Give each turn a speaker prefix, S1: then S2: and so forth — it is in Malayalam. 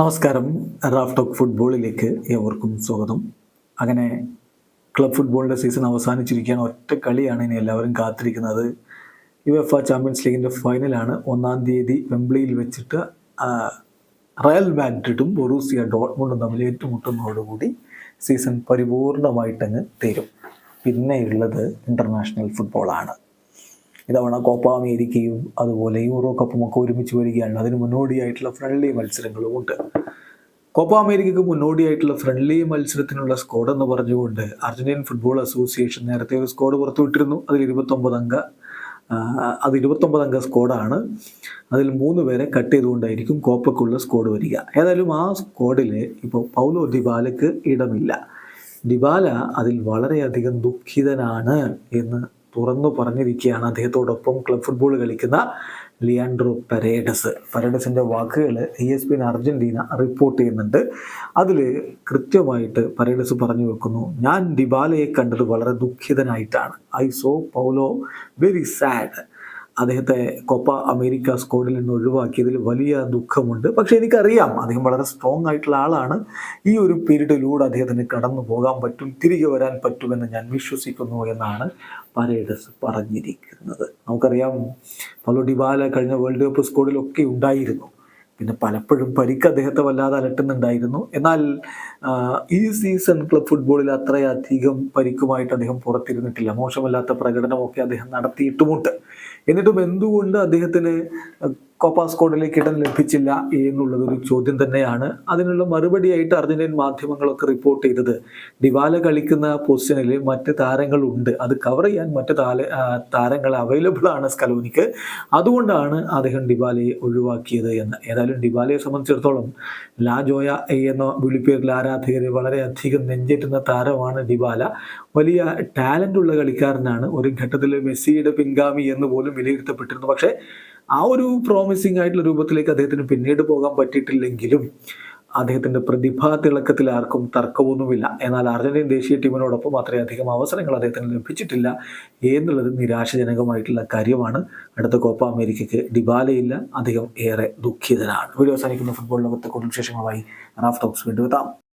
S1: നമസ്കാരം. റാഫ് ടോക്ക് ഫുട്ബോളിലേക്ക് ഏവർക്കും സ്വാഗതം. അങ്ങനെ ക്ലബ് ഫുട്ബോളിൻ്റെ സീസൺ അവസാനിച്ചിരിക്കുകയാണ്. ഒറ്റ കളിയാണ് ഇനി എല്ലാവരും കാത്തിരിക്കുന്നത്. യുവേഫ ചാമ്പ്യൻസ് ലീഗിൻ്റെ ഫൈനലാണ് 1-ാം തീയതി വെംബ്ലിയിൽ വെച്ചിട്ട് റയൽ മാഡ്രിഡും ബൊറൂസിയ ഡോർട്ട്മുണ്ടും തമ്മിൽ ഏറ്റുമുട്ടുന്നതോടുകൂടി സീസൺ പരിപൂർണമായിട്ടങ്ങ് തീരും. പിന്നെയുള്ളത് ഇൻ്റർനാഷണൽ ഫുട്ബോളാണ്. ഇതവണ കോപ്പ അമേരിക്കയും അതുപോലെ യൂറോ കപ്പും ഒക്കെ ഒരുമിച്ച് വരികയാണ്. അതിന് മുന്നോടിയായിട്ടുള്ള ഫ്രണ്ട്ലി മത്സരങ്ങളുമുണ്ട്. കോപ്പ അമേരിക്കയ്ക്ക് മുന്നോടിയായിട്ടുള്ള ഫ്രണ്ട്ലി മത്സരത്തിനുള്ള സ്ക്വാഡ് എന്ന് പറഞ്ഞുകൊണ്ട് അർജന്റീൻ ഫുട്ബോൾ അസോസിയേഷൻ നേരത്തെ ഒരു സ്ക്വാഡ് പുറത്തുവിട്ടിരുന്നു. അതിൽ 29 അംഗ സ്ക്വാഡാണ്. അതിൽ 3 പേരെ കട്ട് ചെയ്തുകൊണ്ടായിരിക്കും കോപ്പയ്ക്കുള്ള സ്ക്വാഡ് വരിക. ഏതായാലും ആ സ്ക്വാഡിൽ ഇപ്പോൾ പൗലോ ഡിബാലയ്ക്ക് ഇടമില്ല. ഡിബാല അതിൽ വളരെയധികം ദുഃഖിതനാണ് എന്ന് തുറന്നു പറഞ്ഞിരിക്കുകയാണ് അദ്ദേഹത്തോടൊപ്പം ക്ലബ് ഫുട്ബോൾ കളിക്കുന്ന ലിയാൻഡ്രോ പരേഡസിൻ്റെ വാക്കുകൾ ESPN അർജന്റീന റിപ്പോർട്ട് ചെയ്യുന്നുണ്ട്. അതിൽ കൃത്യമായിട്ട് പരേഡസ് പറഞ്ഞു വെക്കുന്നു, ഞാൻ ഡിബാലയെ കണ്ടത് വളരെ ദുഃഖിതനായിട്ടാണ്. I saw Paulo very sad. അദ്ദേഹത്തെ കോപ്പ അമേരിക്ക സ്ക്വാഡിൽ നിന്ന് ഒഴിവാക്കിയതിൽ വലിയ ദുഃഖമുണ്ട്. പക്ഷേ എനിക്കറിയാം അദ്ദേഹം വളരെ സ്ട്രോങ് ആയിട്ടുള്ള ആളാണ്. ഈ ഒരു പീരീഡിലൂടെ അദ്ദേഹത്തിന് കടന്നു പോകാൻ പറ്റും, തിരികെ വരാൻ പറ്റുമെന്ന് ഞാൻ വിശ്വസിക്കുന്നു എന്നാണ് പരേഡസ് പറഞ്ഞിരിക്കുന്നത്. നമുക്കറിയാം പൗലോ ഡിബാല കഴിഞ്ഞ വേൾഡ് കപ്പ് സ്ക്വാഡിലൊക്കെ ഉണ്ടായിരുന്നു. പിന്നെ പലപ്പോഴും പരിക്ക് അദ്ദേഹത്തെ വല്ലാതെ അലട്ടുന്നുണ്ടായിരുന്നു. എന്നാൽ ഈ സീസൺ ക്ലബ് ഫുട്ബോളിൽ അത്രയധികം പരിക്കുമായിട്ട് അദ്ദേഹം പുറത്തിരുന്നിട്ടില്ല. മോശമല്ലാത്ത പ്രകടനമൊക്കെ അദ്ദേഹം നടത്തിയിട്ടുമുണ്ട്. എന്നിട്ടും എന്തുകൊണ്ട് അദ്ദേഹത്തിന് കോപ്പ സ്ക്വാഡിലേക്ക് ഇടം ലഭിച്ചില്ല എന്നുള്ളതൊരു ചോദ്യം തന്നെയാണ്. അതിനുള്ള മറുപടിയായിട്ട് അർജന്റീൻ മാധ്യമങ്ങളൊക്കെ റിപ്പോർട്ട് ചെയ്തത്, ഡിബാല കളിക്കുന്ന പൊസിഷനിൽ മറ്റ് താരങ്ങളുണ്ട്, അത് കവർ ചെയ്യാൻ മറ്റ് താരങ്ങൾ അവൈലബിൾ ആണ് സ്കലോനിക്ക്, അതുകൊണ്ടാണ് അദ്ദേഹം ഡിബാലയെ ഒഴിവാക്കിയത് എന്ന്. ഏതായാലും ഡിബാലയെ സംബന്ധിച്ചിടത്തോളം ലാ ജോയ എന്ന വിളിപ്പേരിൽ ആരാധകരെ വളരെയധികം നെഞ്ചേറ്റുന്ന താരമാണ് ഡിബാല. വലിയ ടാലൻ്റ് ഉള്ള കളിക്കാരനാണ്. ഒരു ഘട്ടത്തിൽ മെസ്സിയുടെ പിൻഗാമി എന്ന് പോലും വിലയിരുത്തപ്പെട്ടിരുന്നു. പക്ഷേ ആ ഒരു പ്രോമിസിംഗ് ആയിട്ടുള്ള രൂപത്തിലേക്ക് അദ്ദേഹത്തിന് പിന്നീട് പോകാൻ പറ്റിയിട്ടില്ലെങ്കിലും അദ്ദേഹത്തിൻ്റെ പ്രതിഭാ തിളക്കത്തിൽ ആർക്കും തർക്കമൊന്നുമില്ല. എന്നാൽ അർജന്റീൻ ദേശീയ ടീമിനോടൊപ്പം അത്രയധികം അവസരങ്ങൾ അദ്ദേഹത്തിന് ലഭിച്ചിട്ടില്ല എന്നുള്ളത് നിരാശജനകമായിട്ടുള്ള കാര്യമാണ്. അടുത്ത കോപ്പ അമേരിക്കയ്ക്ക് ഡിബാലയില്ല. അദ്ദേഹം ഏറെ ദുഃഖിതനാണ്. വീഡിയോ അവസാനിക്കുന്ന ഫുട്ബോൾ ലോകത്തെ കൂടുതൽ വിശേഷങ്ങളുമായി റാഫ് ടോക്സ് വീണ്ടും എത്താം.